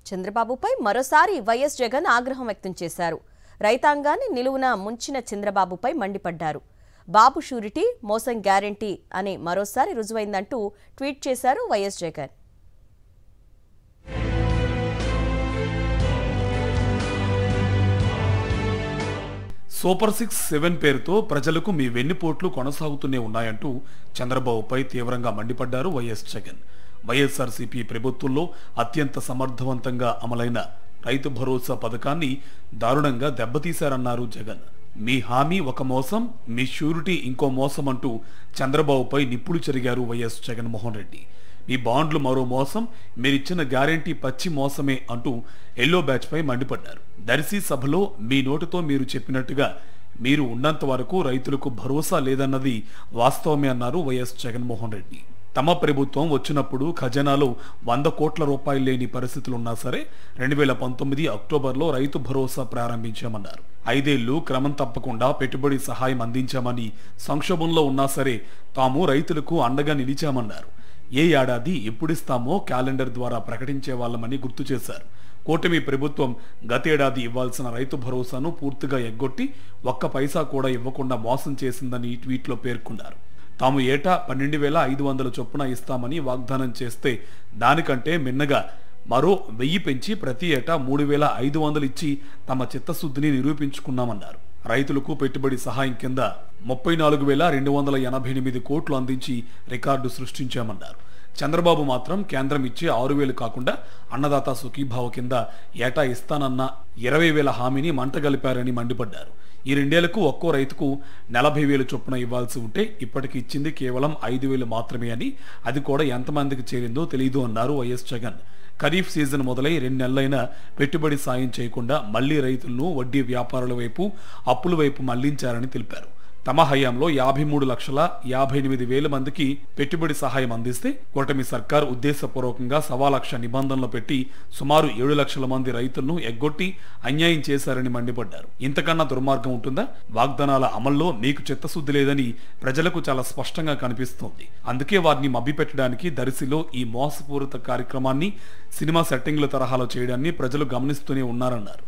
చంద్రబాబుపై మరోసారి వైఎస్ జగన్ ఆగ్రహం వ్యక్తం చేశారు. రైతాంగాన్ని నిలువున ముంచిన చంద్రబాబుపై మండిపడ్డారు. బాబు షూరిటీ మోసం గ్యారెంటీ అని మరోసారి రుజువైందంటూ ట్వీట్ చేశారు వైఎస్ జగన్. సూపర్ 6-7 పేరుతో ప్రజలకు మీ వెన్నుపోట్లు కొనసాగుతూనే ఉన్నాయంటూ చంద్రబాబుపై తీవ్రంగా మండిపడ్డారు వైఎస్ జగన్. వైఎస్ఆర్సీపీ ప్రభుత్వంలో అత్యంత సమర్థవంతంగా అమలైన రైతు భరోసా పథకాన్ని దారుణంగా దెబ్బతీశారన్నారు జగన్. మీ హామీ ఒక మోసం, మీ షూరిటీ ఇంకో మోసం అంటూ చంద్రబాబుపై నిప్పులు చెరిగారు వైఎస్ జగన్మోహన్ రెడ్డి. మీ బాండ్లు మరో మోసం, మీరిచ్చిన గ్యారెంటీ పచ్చి మోసమే అంటూ ఎల్లో బ్యాచ్ పై మండిపడ్డారు. దర్శి సభలో మీ నోటితో మీరు చెప్పినట్టుగా మీరు ఉన్నంత వరకు రైతులకు భరోసా లేదన్నది వాస్తవమే అన్నారు వైఎస్ జగన్మోహన్ రెడ్డి. తమ ప్రభుత్వం వచ్చినప్పుడు ఖజానాలో 100 కోట్ల రూపాయలు లేని పరిస్థితులున్నా సరే 2019 అక్టోబర్లో రైతు భరోసా ప్రారంభించామన్నారు. 5 ఏళ్లు క్రమం తప్పకుండా పెట్టుబడి సహాయం అందించామని, సంక్షోభంలో ఉన్నా సరే తాము రైతులకు అండగా నిలిచామన్నారు. ఏ ఏడాది ఎప్పుడిస్తామో క్యాలెండర్ ద్వారా ప్రకటించే వాళ్ళమని గుర్తు చేశారు. కూటమి ప్రభుత్వం గతేడాది ఇవ్వాల్సిన రైతు భరోసాను పూర్తిగా ఎగ్గొట్టి 1 పైసా కూడా ఇవ్వకుండా మోసం చేసిందని ట్వీట్లో పేర్కొన్నారు. తాము ఏటా 12,500 చొప్పున ఇస్తామని వాగ్దానం చేస్తే దానికంటే మిన్నగా మరో 1000 పెంచి ప్రతి ఏటా 3,500 ఇచ్చి తమ చిత్తశుద్ధిని నిరూపించుకున్నామన్నారు. రైతులకు పెట్టుబడి సహాయం కింద 34,288 కోట్లు అందించి రికార్డు సృష్టించామన్నారు. చంద్రబాబు మాత్రం కేంద్రం ఇచ్చే 6,000 కాకుండా అన్నదాత సుఖీభావ కింద ఏటా ఇస్తానన్న 20,000 హామీని మంటగలిపారని మండిపడ్డారు. ఈ 2 ఏళ్లకు ఒక్కో రైతుకు 40,000 చొప్పున ఇవ్వాల్సి ఉంటే ఇప్పటికి ఇచ్చింది కేవలం 5,000 మాత్రమే అని, అది కూడా ఎంతమందికి చేరిందో తెలియదు అన్నారు వైఎస్ జగన్. ఖరీఫ్ సీజన్ మొదలై 2 నెలలైనా పెట్టుబడి సాయం చేయకుండా మళ్లీ రైతులను వడ్డీ వ్యాపారుల వైపు, అప్పుల వైపు మళ్లించారని తెలిపారు. తమ హయాంలో 53,58,000 మందికి పెట్టుబడి సహాయం అందిస్తే కూటమి సర్కార్ ఉద్దేశపూర్వకంగా 1,00,000 నిబంధనలు పెట్టి సుమారు 7 లక్షల మంది రైతులను ఎగ్గొట్టి అన్యాయం చేశారని మండిపడ్డారు. ఇంతకన్నా దుర్మార్గం ఉంటుందా? వాగ్దానాల అమల్లో మీకు చిత్తశుద్ధి లేదని ప్రజలకు చాలా స్పష్టంగా కనిపిస్తోంది. అందుకే వారిని మభ్యపెట్టడానికి దర్శిలో ఈ మోసపూరిత కార్యక్రమాన్ని సినిమా సెట్టింగ్ల తరహాలో చేయడాన్ని ప్రజలు గమనిస్తూనే ఉన్నారన్నారు.